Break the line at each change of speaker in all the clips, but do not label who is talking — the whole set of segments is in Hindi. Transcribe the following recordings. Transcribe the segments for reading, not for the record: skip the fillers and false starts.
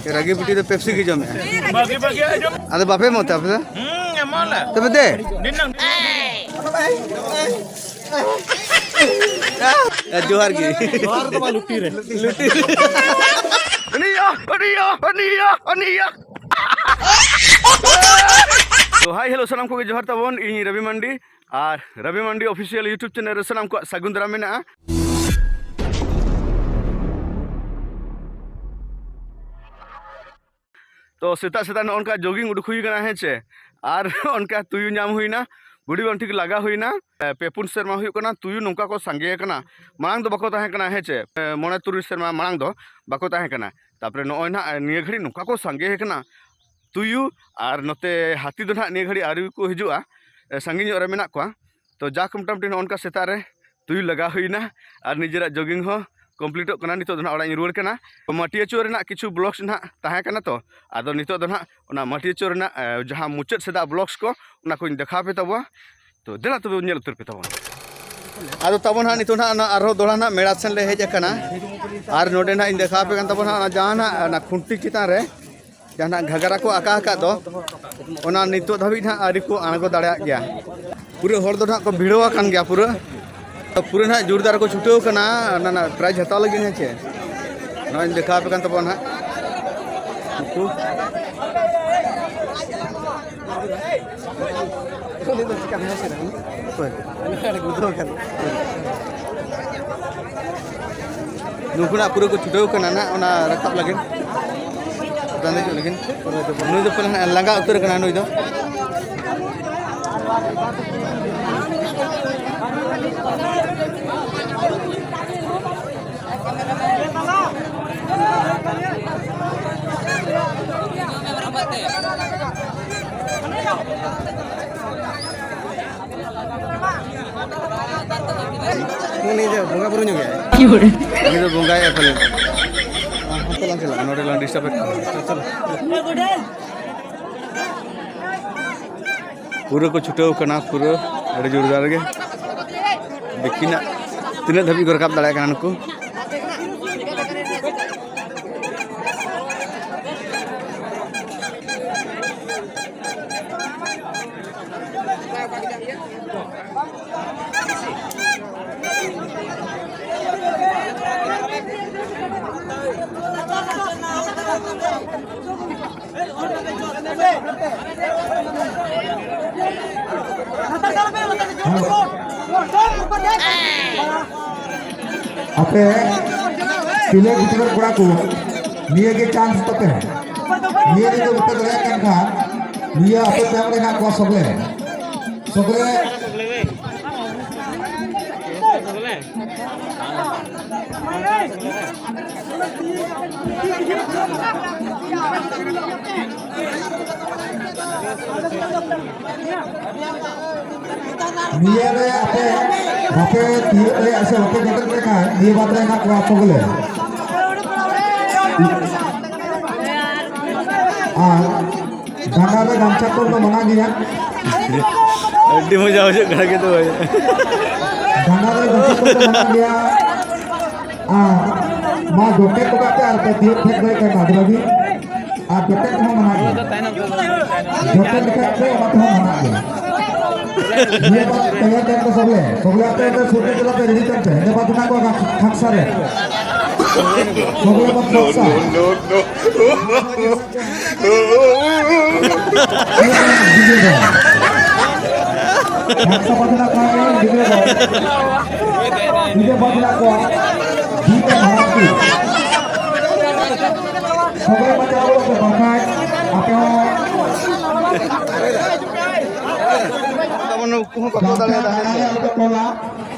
रागी पिटी तो पेप्सी की जमे अरे बापे मत आप तब दे जोहार की तो हाय हेलो सलाम को जोहार तबन इन रवि मंडी और रवि मंडी ऑफिशियल यूट्यूब चैनल सलाम को सगुन दाराम मेना तो सेता सेता नौका जॉगिंग उडुक हुई है चे और उनका तुयु नाम हुईना बुढ़ी बंठी लगा हुईना पेपुन सेरमा हुईना तुयु नौका को संगे कना मांग दो बाको ताहे कना है चे मोने तुरु सेरमा मांग दो बाको ताहे कना तापरे नॉय ना निये घड़ी नौका को संगे कना तुयु और नोते हाथी दो ना निये घड़ी आरु को हिजुआ संगी रे मेना को तो जाक मोटामुटी नौका सेता रे तुयु लगा हुईना और निजेरा जॉगिंग हो कमप्लीट करना नितो दो ना रुआड़ करना माटिया चोर ना किछु ब्लॉग्स ना ताहे कना तो आदो नितो दो ना माटिया चोर ना जहां मुचाद सेदा ब्लॉग्स को ना को देखा पे तब तो देना तब नेल उतर पे तब आदो तब ना नितो ना आरो दोड़ा ना मेड़ा सेन ले हेज कना और नोडे ना इन देखा पे तब ना जहां ना खुंटी चितान रे जहां घगरा को आका आका दो ओना नितो धाबी ना आरी को आणगो दाड़ा गया पूरे हर दो ना को भिड़वा कान गया पूरा पूरे ना जोरदार को छुटे करना ना प्राइज हत्या लगे है चे ना देखा पे तब ना नुकुना पूरे को छुटे करना ना रखा लगे लगे नुई दो पहले लंगा उतर करना नुई दो बोंगा बुरु गया बोंगा है पहले चला नोडे लान डिस्टर्ब चलो पूरा को छुटे करना पूरा अरे जोरदार के देखिना तीन धाबी को रकाब दाड़ा करना नुकु
आपे पिले गुजर कोड़ा को निये के चांस तते निये के ऊपर दरे kan का निये आपे पैमरे ना को सगले निये रे आपे बापे तीर ऐसे बापे जगत में का निये बात रे ना को सगले गाना रे गामछा को मना गया
अड्डी मजा हो जाए घर के तो
गाना रे गामछा को मना गया मां दोटे को का प्यार पे तीर फेंक गए के बाद लगी दोटे को मना गया दोटे लिखा पे मना गया ये बात तैयार कर तो सगले आते हैं छोटे चला पे रेडी करते हैं बात ना को खक्सा रे सगले बात खक्सा खक्सा बदला का ये बदला को ठीक है भारती सगले बचाओ के बाकाय आपे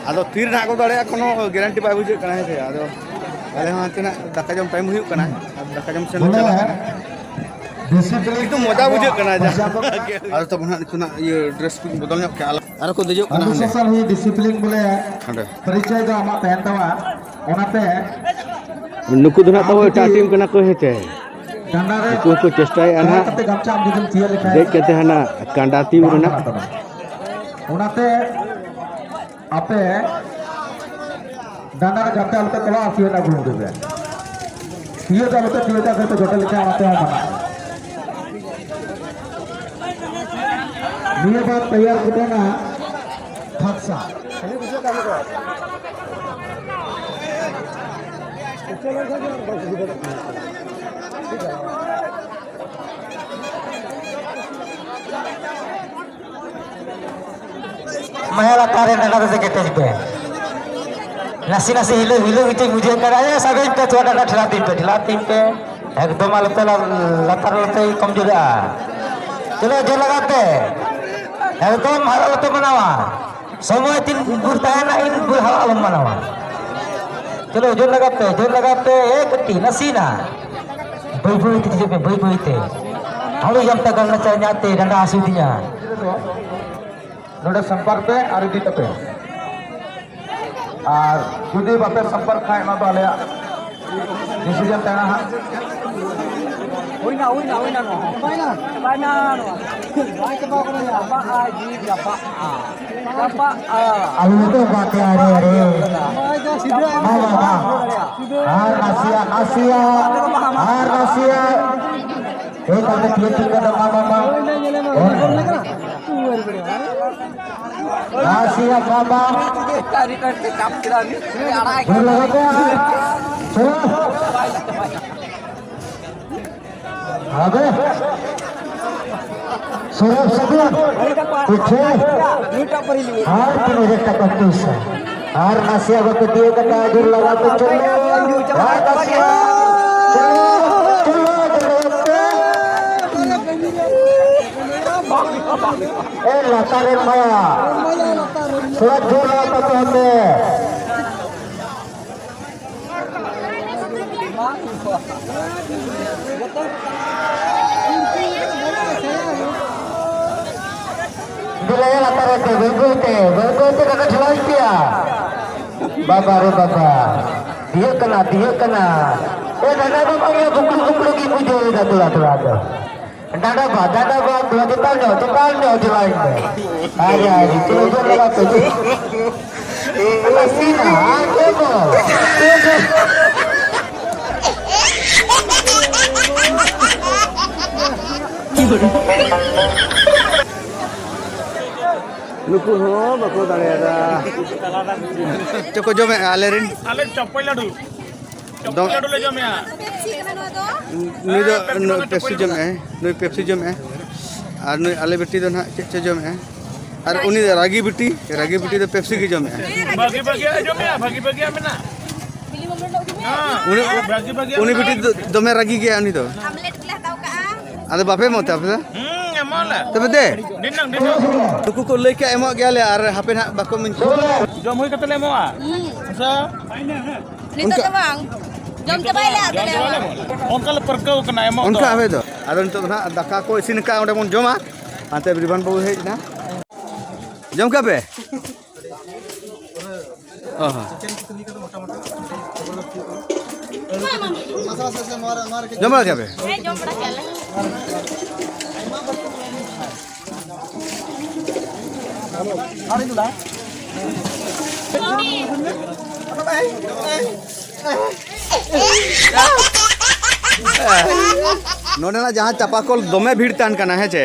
आदो तीर ना को दाड़ा कोनो गारंटी बाय बुझे कना है आदो अले हां तना दाका जम टाइम हुई कना दाका जम सेन चला तो मजा बुझे कना जा आदो तब ना इतना ये ड्रेस को बदल ᱧᱚᱜ के आरो को देजो कना
अनुशासन हुई डिसिप्लिन बोले परिचय दो आमा तहन तवा ओनाते
नुकु दना तो एटा टीम कना को हेते को चेष्टाय आना देख कहते हैं ना कांडाती उरना
ओनाते आपे डांडा जाते आलते कला आसियो ना गुण देबे ये जालते तियो जा तो जटल के आते हो मना ये बात तैयार करते ना खक्सा
Mahal tarik nak kata sekitar juga. Nasi hilu itu muncul kerana sampai kita tuan nak dilatih pe. Ekdom latar kom juga. Chalo je lagate. Ekdom halal tu manawa. Semua tin burtahana in burhal manawa. Chalo je lagate ekti nasi na. Bui itu je bui itu. Halu jam tak kerana nyate dan asudinya.
नोडे संपर्क पे और इदी पे और जुदी बापे संपर्क खाए ना तो आले डिसीजन तेना हा
Uina no. Baina no. Baik ke bawah ni apa aji apa a. Apa a.
Alu tu baca are. Asia. Kata kita kata mama. Asia mama.
Kari kari kapira ni. Arai.
Abe. Surab sebulan. Kuche.
Luta perili.
Har kini rekta kontus. Har Asia waktu dia kata ajur laga tu colo. Har Asia. Latarin maya. Surat jurnal apa tu? Bila latar itu bergote kakak jual dia. Baba re baba. Dia kena. Dada bapa dia buklu ki pujo datu. Dada ba dua jepal no jual dia. Aja itu lagi tu. Sina, aku.
नुकु हो बको दाड़ेदा चको जमे आलेरिन
आले चप्पल लाडू ले जमे
नुई दो पेप्सी जमे और नुई आले बेटी दो ना चे जमे और उनी रागी बेटी दो पेप्सी की जमे
भागी भागी मेना
उनी बेटी दमे रागी गया उनी तो अरे बापे मत आप
एमला
तबे दे
दिनंग
नुकु को लेके एमो गया ले और हापे ना बाको मिन
जम होई कतले मोआ सा
Nito to bang. Jom tabay la to le.
onka le perkau kena emo
उनका आवे तो आदो नितो ना दाका को इसिन का ओंडे मन जमा आते रिबान बाबू हेज ना जम का पे जम ला जाबे
Jom pernah jalan.
नोडे ना जहाँ चापाकल दमे भीड़ तान कना है चे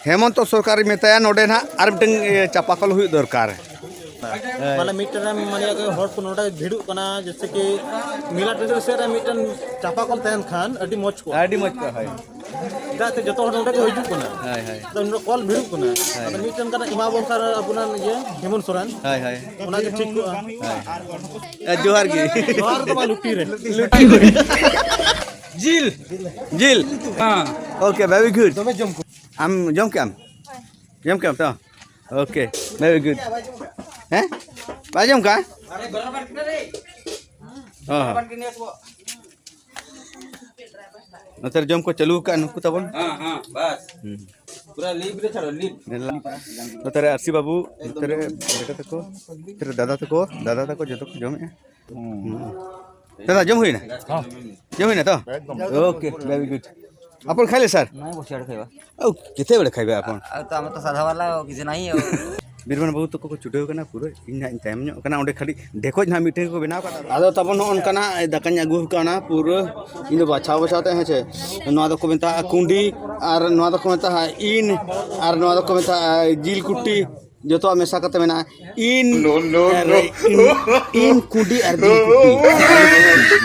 हेमंत सरकार मेताया नोडे ना आर मिटन चापाकल हुई दरकार
माने मिटन माने हर को नोडा भिड़ू कना जैसे कि मिला ट्रेडर से मिटन चापाकल तहन खान अडी मच को
आडी मच का है
दाते जतो हर नोडा को हिजू कना
हाय हाय
तो नोडा कॉल भिड़ू कना तो मिटन कना इमा बोलकार अपुना ये हेमंत सोरेन
हाय हाय
ओना के ठीक को
जोहार की
जोहार तो लुटी रे
जिल हाँ ओके वेरी गुड हम जम के तो ओके वेरी गुड हैं बाजम का नतर जम को चलू का नुकु तबन
हां बस पूरा लीव रे चलो लीव
नतर आरसी बाबू नतर बेटा तको तेरे दादा तको जतो जम है दादा जम हुई ना हां जम हुई ना तो ओके वेरी गुड अपन खाइले सर
नहीं बसियाड़ खाइबा
औ केते बेले खाइबे अपन
तो हम तो साधा वाला किसी नहीं
बिरबन बाबू तक को चुटाव कना पूरा इन ना टाइम ᱧᱚᱜ कना ओंडे खाली देखो ना मीटिंग को बनाव कना आदो तबन नोन कना दाकाኝ अगु कना पूरा इन बाछाव बाछाते हैं छे नोआ दो को मेता कुंडी और नोआ दो को मेता इन और नोआ दो को मेता जिल कुट्टी जो मेसा करते मेना इन इन कुंडी और जिल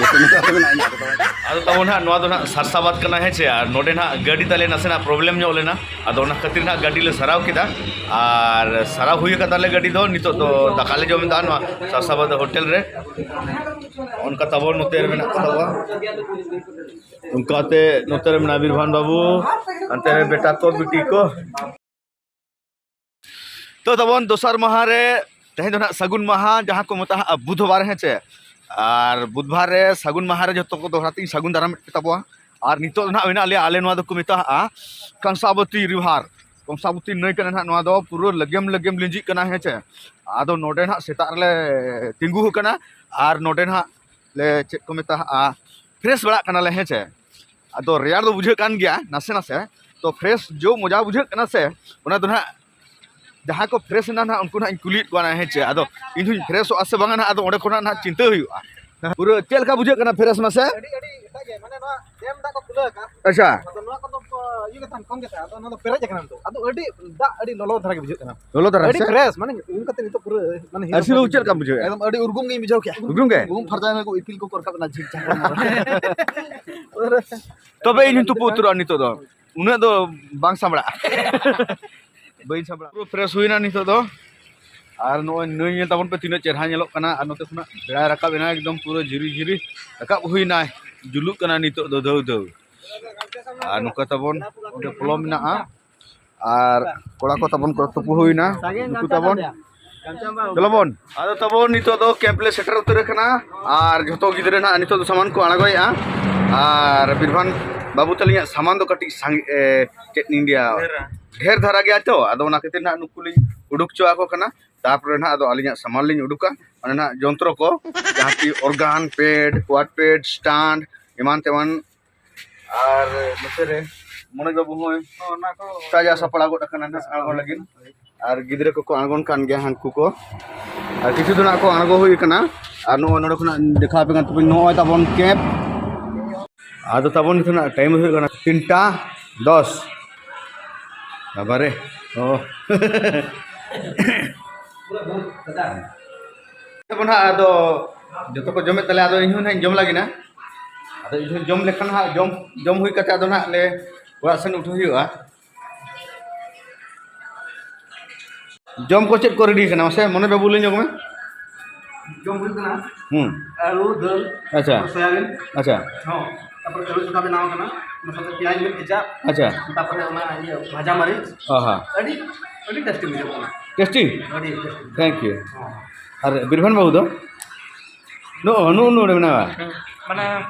कुट्टी आदो तबन ना नोआ दो ना सरसाबाद कना है छे और नोडे ना गाड़ी तले नसेना प्रॉब्लम ᱧᱚᱜ लेना आदो ना खातिर ना गाड़ी ले सराव किदा और सराव हुई का ताले गाड़ी दो नितो तो दाकाले जम दा नोआ सरसाबाद होटल रे उनका तबो नोते रे मेना तबो उनका ते नोते रे मेना बिरभान बाबू अंते रे बेटा को बेटी को तो तबन दोसर माह रे तेहे दो ना सगुन माह जहां को मता बुधवार है छे और बुधवार रे सगुन माह रे जतो को दोहराती सगुन दाराम तबवा और नितो ना होइना आले नोआ दो को मेता कंसावती रिभार कंसावती नई कना ना नोआ दो पूरा लगेम लगेम लिंजी कना है छे आदो नोडे ना सेता रे तिंगु कना और नोडे ना ले चेक को मेता फ्रेश बड़ा कना ले है छे आदो रेयार दो बुझे कान गया नासे नासे तो फ्रेश जो मजा बुझे कना से ओना दो ना जहाँ को फ्रेश ना ना उनको ना कुलीट को ना है चे आदो इन हुई फ्रेश आसे बांगा ना आदो ओडे को ना चिंता हुआ पूरा चेल का बुझे कना फ्रेश मासे
माने नोआ डेम दा को खुला का
अच्छा
तो नोआ को तो ये का कम के था तो नोआ पेरेज कना तो अदो अडी दा अडी लोलो धरा के बुझे कना
लोलो तरह
अडी
से
फ्रेश माने इन कते तो पूरा माने
ऐसे लोग चेल का बुझे
एकदम अडी उर्गुम गे बुझाव क्या
गुम के
गुम फरजा में को इपिल को करका ना झिक झक
तबे इन तु पुत्र नितो दो उना दो बांग सामड़ा बई सामड़ा पूरा फ्रेश हुई ना नितो दो और नो नई तबन पे तीन चेहरा नेलोक कना और नोते खुना बेड़ा रकाब एना एकदम पूरा झिरी झिरी रकाब हुई ना जुलुक कना नितो दो दो दो और नुका तबन ओडे पलम ना और कोड़ा को तबन को तपु हुई ना नुकु तबन चलो बन आदो तबन नितो दो कैंप ले सेटर उतर कना और जतो गिदरे ना नितो दो सामान को आणगोया और बिरभान बाबू तलिया सामान दो कटी चेक इंडिया ढेर धरा गया तो आदो ना खातिर ना नुकुली उडुक चोआ को कना तारपरे ना आदो अलिया सामान लिन उडुका माने ना जंत्र को जहाँ की ऑर्गन पैड क्वाड पैड स्टैंड इमान तेमान और नोते रे मने बाबू होय ना को ताजा सपड़ा गोट कना ना आगो लगिन और गिदरे को आगोन कान गया हांकु को और किछु दिन को आगो हुई कना और नो नोड खना देखा पे तो नो तबन कैप आदो तबन इतना टाइम हुई कना 3:10 बाबारे ओ तबन आदो जतो को जमे तले आदो इनु ना जम लागिना आदो इनु जम लेखन हा जम हुई कते आदो ना ले ओरा सन उठो हुआ जम को चेक को रेडी कना से मने बाबू ले जम में
जम हुई कना
आलू
दाल
अच्छा
सोयाबीन
अच्छा
हां तापर आलू चोखा बनाव कना मतलब प्याज में भेजा
अच्छा
तापर ओना ये भाजा मरीच
हां
अडी अडी टेस्टी बुझे कना
टेस्टी
अडी टेस्टी
थैंक यू और बिरभान बाबू दो नो नो नो रे ना
Mana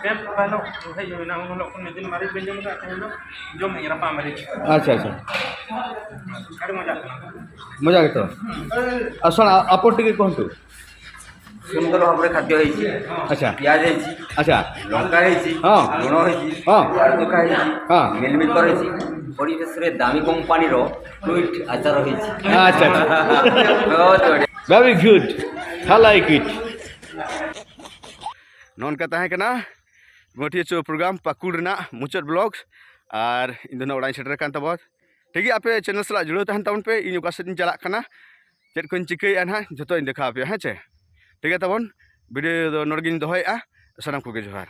dia kalau saya jadi nak ngolok pun jadi mari benjam tak kalau jom ni rapa mari.
अच्छा अच्छा
Ada manja.
मजा के तो असन आपन टिके कहंतु
सुंदर भाव खाद्य होइछि
अच्छा
पियाज होइछि
अच्छा
लंका होइछि
हाँ
लुण होइछि
हाँ
आलू होइछि
हाँ
मिलमिकर होइछि परिवेशरे दामी कंपनी रो फ्लुइड आचार होइछि
अच्छा
बहुत बढ़िया
very good I like it non का ताहे कना मोटिया चो प्रोग्राम पाकुड़ ना मुचाद ब्लॉग्स और इन दोनों ओड़ा सेटर कान तबो ठीक है आपे चैनल सला जुड़ो तहन तबन पे इन ओका सेन चला कना चेक कोन चिकैया ना जतो इन देखा पे हैं चे ठीक है तबन वीडियो नोडगिन दोहयआ सनाम को जोहार।